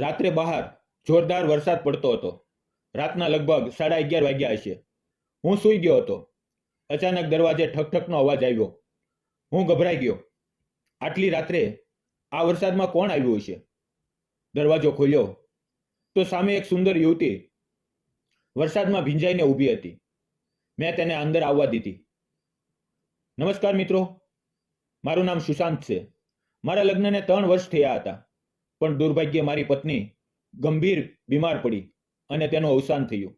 રાત્રે બહાર જોરદાર વરસાદ પડતો હતો. રાતના લગભગ 11:30 વાગ્યા હશે. હું સૂઈ ગયો હતો. અચાનક દરવાજે ઠકઠકનો અવાજ આવ્યો. હું ગભરાઈ ગયો. આટલી રાત્રે આ વરસાદમાં કોણ આવ્યું હશે? દરવાજો ખોલ્યો તો સામે એક સુંદર યુવતી વરસાદમાં ભીંજાઈને ઊભી હતી. મેં તેને અંદર આવવા દીધી. નમસ્કાર મિત્રો, મારું નામ સુશાંત છે. મારા લગ્નને 3 વર્ષ થયા હતા, પણ દુર્ભાગ્યે મારી પત્ની ગંભીર બીમાર પડી અને તેનું અવસાન થયું.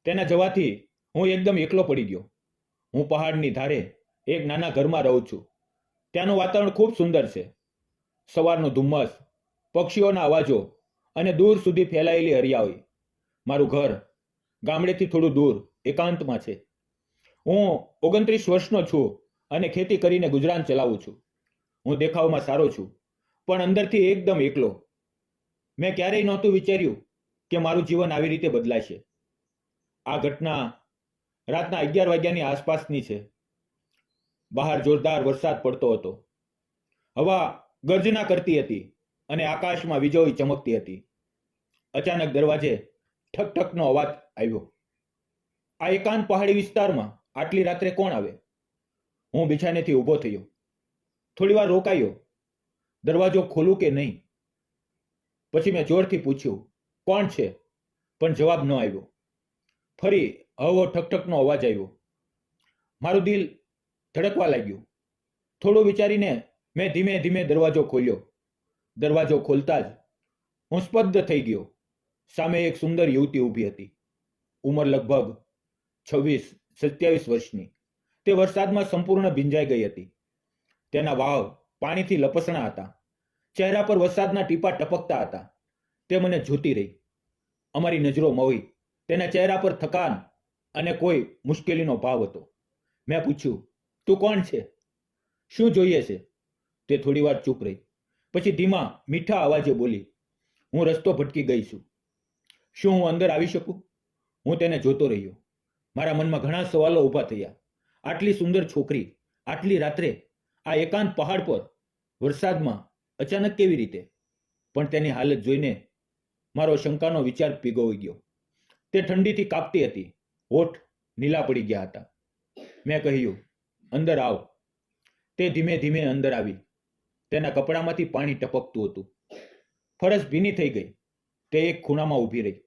તેના જવાથી હું એકદમ એકલો પડી ગયો. હું પહાડની ધારે એક નાના ઘરમાં રહું છું. ત્યાંનું વાતાવરણ ખૂબ સુંદર છે. સવારનો ધુમ્મસ, પક્ષીઓના અવાજો અને દૂર સુધી ફેલાયેલી હરિયાળી. મારું ઘર ગામડેથી થોડું દૂર એકાંતમાં છે. હું 29 વર્ષનો છું અને ખેતી કરીને ગુજરાન ચલાવું છું. હું દેખાવમાં સારો છું, પણ અંદરથી એકદમ એકલો. મેં ક્યારેય નહોતું વિચાર્યું કે મારું જીવન આવી રીતે બદલાશે. આ ઘટના રાતના 11 વાગ્યાની આસપાસની છે. બહાર જોરદાર વરસાદ પડતો હતો. હવા ગર્જના કરતી હતી અને આકાશમાં વીજળી ચમકતી હતી. અચાનક દરવાજે ઠકઠકનો અવાજ આવ્યો. આ એકાંત પહાડી વિસ્તારમાં આટલી રાત્રે કોણ આવે? હું બિછાનેથી ઊભો થયો. થોડી વાર રોકાયો, દરવાજો ખોલું કે નહીં. પછી મેં જોરથી પૂછ્યું, કોણ છે? પણ જવાબ ન આવ્યો. ફરી હળવો ઠકઠકનો અવાજ આવ્યો. મારું દિલ ધડકવા લાગ્યું. થોડું વિચારીને મેં ધીમે ધીમે દરવાજો ખોલ્યો. દરવાજો ખોલતા જ હું સ્તબ્ધ થઈ ગયો. સામે એક સુંદર યુવતી ઊભી હતી. ઉંમર લગભગ 26-27 વર્ષની. તે વરસાદમાં સંપૂર્ણ ભીંજાઈ ગઈ હતી. તેના વાળ પાણીથી લપસણા હતા. ચહેરા પર વરસાદના ટીપા ટપકતા હતા. તે મને જોતી રહી. અમારી નજરો મળી. તેના ચહેરા પર થકાન અને કોઈ મુશ્કેલીનો ભાવ હતો. મેં પૂછ્યું, તું કોણ છે? શું જોઈએ છે? તે થોડી વાર ચૂપ રહી. પછી ધીમા મીઠા અવાજે બોલી, હું રસ્તો ભટકી ગઈ છું. શું હું અંદર આવી શકું? હું તેને જોતો રહ્યો. મારા મનમાં ઘણા સવાલો ઊભા થયા. આટલી સુંદર છોકરી આટલી રાત્રે આ એકાંત પહાડ પર વરસાદમાં અચાનક કેવી રીતે? પણ તેની હાલત જોઈને મારો શંકાનો વિચાર પીગળી ગયો. તે ઠંડીથી કાપતી હતી. હોઠ નીલા પડી ગયા હતા. મેં કહ્યું, અંદર આવ. તે ધીમે ધીમે અંદર આવી. તેના કપડામાંથી પાણી ટપકતું હતું. ફરસ ભીની થઈ ગઈ. તે એક ખૂણામાં ઊભી રહી,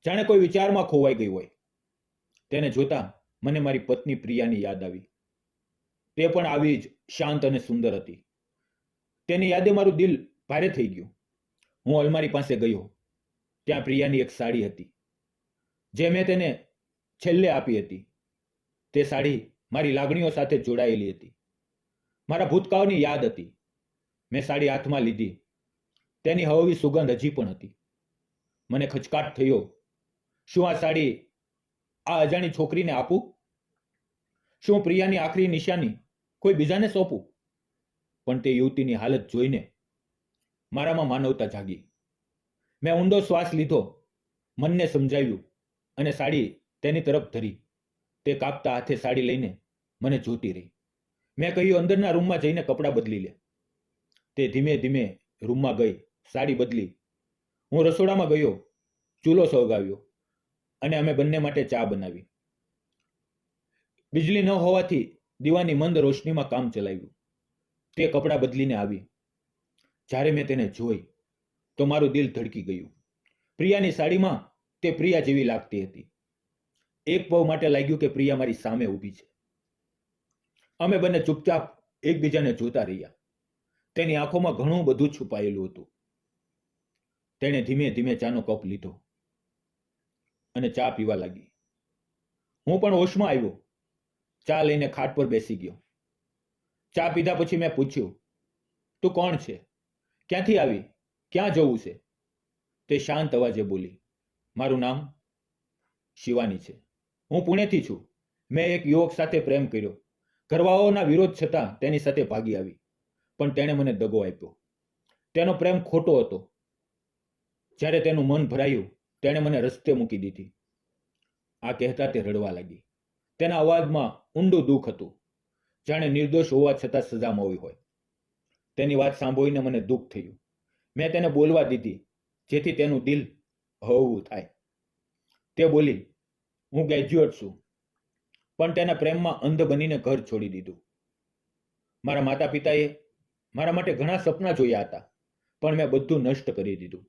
જાણે કોઈ વિચારમાં ખોવાઈ ગઈ હોય. તેને જોતા મને મારી પત્ની પ્રિયાની યાદ આવી. તે પણ આવી જ શાંત અને સુંદર હતી. તેની યાદે મારું દિલ ભારે થઈ ગયું. હું અલમારી પાસે ગયો. ત્યાં પ્રિયાની એક સાડી હતી, જે મેં તેને છેલ્લે આપી હતી. તે સાડી મારી લાગણીઓ સાથે જોડાયેલી હતી. મારા ભૂતકાળની યાદ હતી. મેં સાડી હાથમાં લીધી. તેની હળવી સુગંધ હજી પણ હતી. મને ખચકાટ થયો. શું આ સાડી આ અજાણી છોકરીને આપું? શું પ્રિયાની આખરી નિશાની કોઈ બીજાને સોંપું? પણ તે યુવતીની હાલત જોઈને મારામાં માનવતા જાગી. મેં ઊંડો શ્વાસ લીધો, મનને સમજાવ્યું અને સાડી તેની તરફ ધરી. તે કાપતા હાથે સાડી લઈને મને જોતી રહી. મેં કહ્યું, અંદરના રૂમમાં જઈને કપડાં બદલી લે. તે ધીમે ધીમે રૂમમાં ગઈ, સાડી બદલી. હું રસોડામાં ગયો, ચૂલો સળગાવ્યો અને અમે બંને માટે ચા બનાવી. વીજળી ન હોવાથી દીવાની મંદ રોશનીમાં કામ ચલાવ્યું. તે કપડાં બદલીને આવી. જ્યારે મેં તેને જોઈ તો મારું દિલ ધડકી ગયું. પ્રિયાની સાડીમાં તે પ્રિયા જેવી લાગતી હતી. એક પળ માટે લાગ્યું કે પ્રિયા મારી સામે ઊભી છે. અમે બંને ચૂપચાપ એકબીજાને જોતા રહ્યા. તેની આંખોમાં ઘણું બધું છુપાયેલું હતું. તેણે ધીમે ધીમે ચાનો કપ લીધો અને ચા પીવા લાગી. હું પણ હોશમાં આવ્યો. ચા લઈને ખાટ પર બેસી ગયો. ચા પીધા પછી મેં પૂછ્યું, તું કોણ છે? ક્યાંથી આવી? ક્યાં જવું છે? તે શાંત અવાજે બોલી, મારું નામ શિવાની છે. હું પુણેથી છું. મેં એક યુવક સાથે પ્રેમ કર્યો. ઘરવાળાઓના વિરોધ છતાં તેની સાથે ભાગી આવી, પણ તેણે મને દગો આપ્યો. તેનો પ્રેમ ખોટો હતો. જ્યારે તેનું મન ભરાયું, તેણે મને રસ્તે મૂકી દીધી. આ કહેતા તે રડવા લાગી. તેના અવાજમાં ઊંડું દુઃખ હતું, જાણે નિર્દોષ હોવા છતાં સજા મળી હોય. તેની વાત સાંભળીને મને દુઃખ થયું. મેં તેને બોલવા દીધી, જેથી તેનું દિલ હળવું થાય. તે બોલી, હું ગ્રેજ્યુએટ છું, પણ તેના પ્રેમમાં અંધ બનીને ઘર છોડી દીધું. મારા માતા પિતાએ મારા માટે ઘણા સપના જોયા હતા, પણ મેં બધું નષ્ટ કરી દીધું.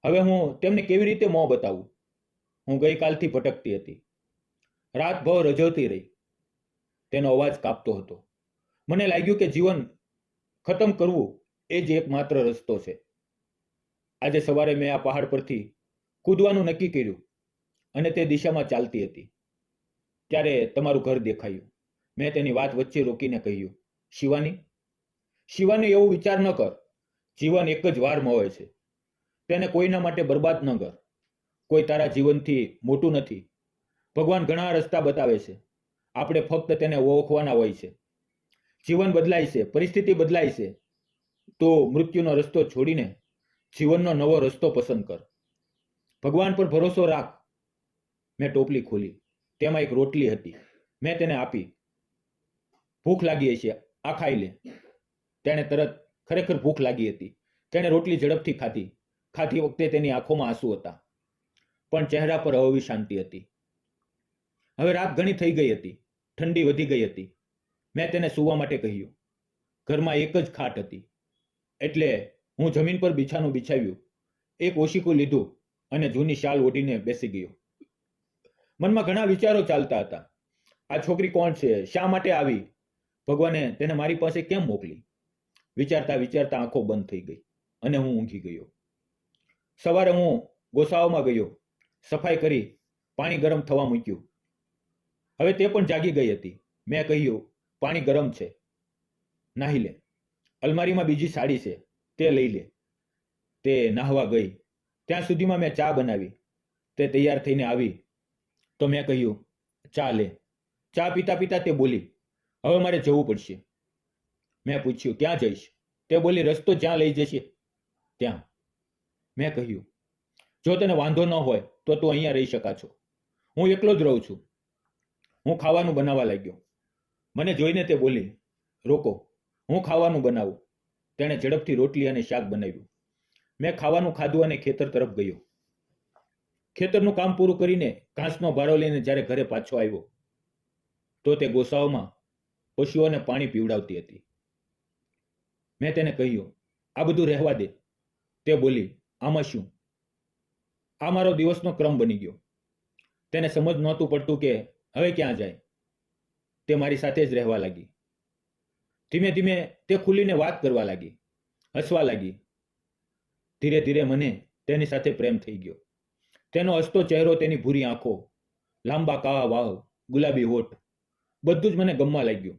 હવે હું તેમને કેવી રીતે મોં બતાવું? હું ગઈકાલથી ભટકતી હતી. રાતભર રજવતી રહી. તેનો અવાજ કાપતો હતો. મને લાગ્યું કે જીવન ખતમ કરવું એ જ એકમાત્ર રસ્તો છે. આજે સવારે મેં આ પહાડ પરથી કૂદવાનું નક્કી કર્યું અને તે દિશામાં ચાલતી હતી. ત્યારે તમારું ઘર દેખાયું. મેં તેની વાત વચ્ચે રોકીને કહ્યું, શિવાની, શિવાની, એવું વિચાર ન કર. જીવન એક જ વાર મળે છે. તેને કોઈના માટે બરબાદ ન કર. કોઈ તારા જીવનથી મોટું નથી. ભગવાન ઘણા રસ્તા બતાવે છે. આપણે ફક્ત તેને ઓળખવાના હોય છે. જીવન બદલાય છે, પરિસ્થિતિ બદલાય છે, તો મૃત્યુનો રસ્તો છોડીને જીવનનો નવો રસ્તો પસંદ કર. ભગવાન પર ભરોસો રાખ. મેં ટોપલી ખોલી. તેમાં એક રોટલી હતી. મેં તેને આપી. ભૂખ લાગી હશે, આ ખાઈ લે. તેણે તરત ખરેખર ભૂખ લાગી હતી. તેણે રોટલી ઝડપથી ખાધી. ખાતી વખતે તેની આંખોમાં આંસુ હતા, પણ ચહેરા પર હળવી શાંતિ હતી. હવે રાત ઘણી થઈ ગઈ હતી. ઠંડી વધી ગઈ હતી. મેં તેને સૂવા માટે કહ્યું. ઘરમાં એક જ ખાટ હતી, એટલે હું જમીન પર બિછાનું બિછાવ્યું, એક ઓશીકું લીધું અને જૂની શાલ ઓઢીને બેસી ગયો. મનમાં ઘણા વિચારો ચાલતા હતા. આ છોકરી કોણ છે? શા માટે આવી? ભગવાને તેને મારી પાસે કેમ મોકલી? વિચારતા વિચારતા આંખો બંધ થઈ ગઈ અને હું ઊંઘી ગયો. સવારે હું ગોસાઓમાં ગયો. સફાઈ કરી, પાણી ગરમ થવા મૂક્યું. હવે તે પણ જાગી ગઈ હતી. મેં કહ્યું, પાણી ગરમ છે, નાહી લે. અલમારીમાં બીજી સાડી છે, તે લઈ લે. તે નાહવા ગઈ. ત્યાં સુધીમાં મેં ચા બનાવી. તે તૈયાર થઈને આવી તો મેં કહ્યું, ચા લે. ચા પીતા પીતા તે બોલી, હવે મારે જવું પડશે. મેં પૂછ્યું, ક્યાં જઈશ? તે બોલી, રસ્તો જ્યાં લઈ જશે ત્યાં. મેં કહ્યું, જો તને વાંધો ન હોય તો તું અહીંયા રહી શકા છો. હું એકલો જ રહું છું. હું ખાવાનું બનાવવા લાગ્યો. મને જોઈને તે બોલી, રોકો, હું ખાવાનું બનાવું. તેણે ઝડપથી રોટલી અને શાક બનાવ્યું. મેં ખાવાનું ખાધું અને ખેતર તરફ ગયો. ખેતરનું કામ પૂરું કરીને ઘાસનો ભારો લઈને જ્યારે ઘરે પાછો આવ્યો તો તે ગોસાઓમાં પશુઓને પાણી પીવડાવતી હતી. મેં તેને કહ્યું, આ બધું રહેવા દે. તે બોલી, આમાં શું? આ મારો દિવસનો ક્રમ બની ગયો. તેને સમજ નહોતું પડતું કે હવે ક્યાં જાય. તે મારી સાથે જ રહેવા લાગી. ધીમે ધીમે તે ખુલીને વાત કરવા લાગી, હસવા લાગી. ધીરે ધીરે મને તેની સાથે પ્રેમ થઈ ગયો. તેનો હસતો ચહેરો, તેની ભૂરી આંખો, લાંબા કાળા વાળ, ગુલાબી હોઠ, બધું જ મને ગમવા લાગ્યું.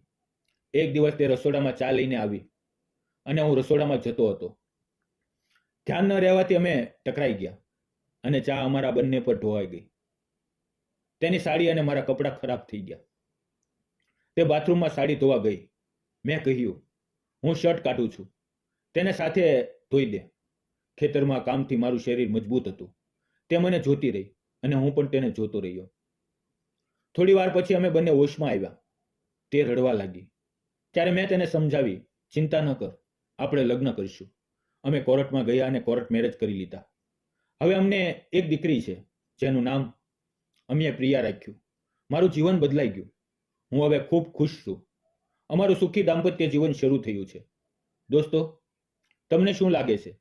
એક દિવસ તે રસોડામાં ચા લઈને આવી અને હું રસોડામાં જતો હતો. ધ્યાન ન રહેવાથી અમે ટકરાઈ ગયા અને ચા અમારા બંને પર ઢોવાઈ ગઈ. તેની સાડી અને મારા કપડાં ખરાબ થઈ ગયા. તે બાથરૂમમાં સાડી ધોવા ગઈ. મેં કહ્યું, હું શર્ટ કાઢું છું, તેને સાથે ધોઈ દે. ખેતરમાં કામથી મારું શરીર મજબૂત હતું. તે મને જોતી રહી અને હું પણ તેને જોતો રહ્યો. થોડી વાર પછી અમે બંને હોશમાં આવ્યા. તે રડવા લાગી. ત્યારે મેં તેને સમજાવી, ચિંતા ન કર, આપણે લગ્ન કરીશું. અમે કોર્ટમાં ગયા અને કોર્ટ મેરેજ કરી લીધા. હવે અમને એક દીકરી છે, જેનું નામ અમે પ્રિયા રાખ્યું. મારું જીવન બદલાઈ ગયું. હું હવે ખૂબ ખુશ છું. અમારું સુખી દાંપત્ય જીવન શરૂ થયું છે. દોસ્તો, તમને શું લાગે છે?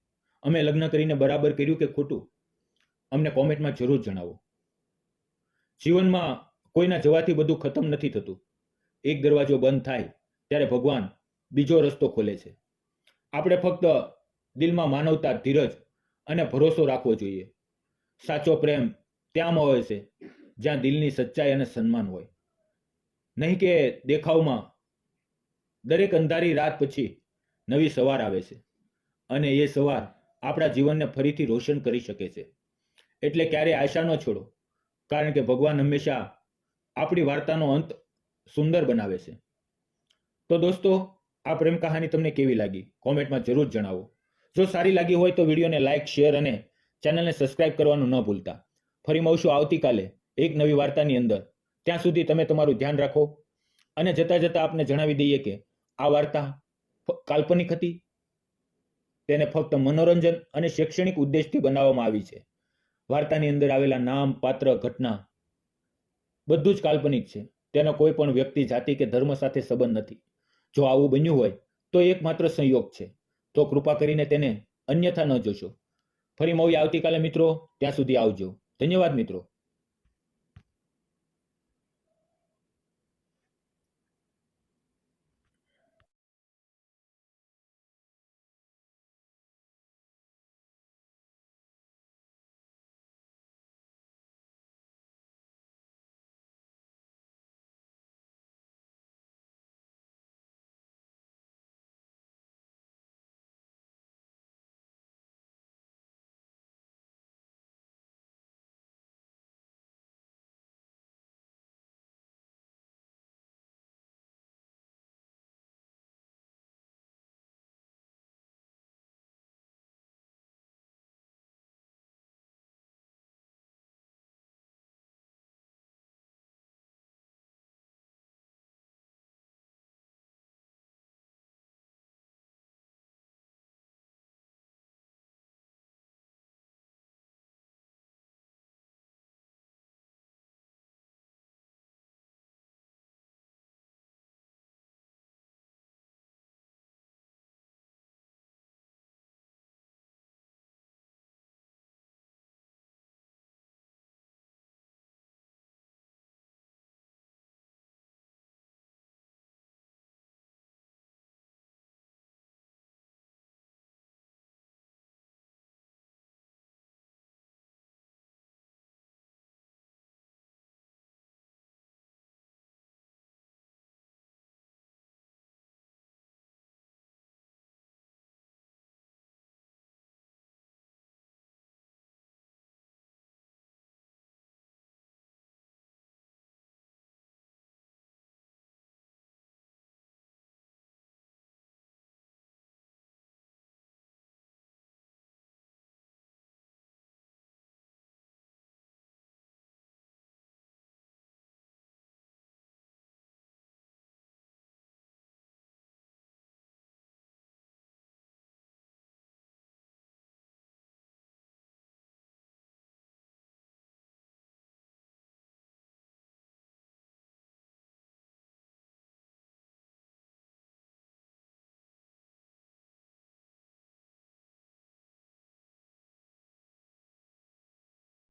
અમે લગ્ન કરીને બરાબર કર્યું કે ખોટું? અમને કોમેન્ટમાં જરૂર જણાવો. જીવનમાં કોઈના જવાથી બધું ખતમ નથી થતું. એક દરવાજો બંધ થાય ત્યારે ભગવાન બીજો રસ્તો ખોલે છે. આપણે ફક્ત દિલમાં માનવતા, ધીરજ અને ભરોસો રાખવો જોઈએ. સાચો પ્રેમ ત્યાં હોય છે જ્યાં દિલની સચ્ચાઈ અને સન્માન હોય, નહીં કે દેખાવમાં. દરેક અંધારી રાત પછી નવી સવાર આવે છે અને એ સવાર આપણા જીવનને ફરીથી રોશન કરી શકે છે. એટલે ક્યારેય આશા ન છોડો, કારણ કે ભગવાન હંમેશા આપણી વાર્તાનો અંત સુંદર બનાવે છે. તો દોસ્તો, આ પ્રેમ કહાની તમને કેવી લાગી? કોમેન્ટમાં જરૂર જણાવો. જો સારી લાગી હોય તો વિડીયોને લાઇક, શેર અને ચેનલને સબસ્ક્રાઇબ કરવાનું ન ભૂલતા. ફરી મળશું આવતીકાલે એક નવી વાર્તાની અંદર. ત્યાં સુધી તમે તમારું ધ્યાન રાખો અને જતા જતા આપને જણાવી દઈએ કે આ વાર્તા કાલ્પનિક હતી, તેને ફક્ત મનોરંજન અને શૈક્ષણિક ઉદ્દેશથી બનાવવામાં આવી છે. વાર્તાની અંદર આવેલા નામ, પાત્ર, ઘટના બધું જ કાલ્પનિક છે. તેનો કોઈ પણ વ્યક્તિ, જાતિ કે ધર્મ સાથે સંબંધ નથી. જો આવું બન્યું હોય તો એકમાત્ર સંયોગ છે. તો કૃપા કરીને તેને અન્યથા ન જોશો. ફરી મળીએ આવતીકાલે મિત્રો. ત્યાં સુધી આવજો. ધન્યવાદ મિત્રો.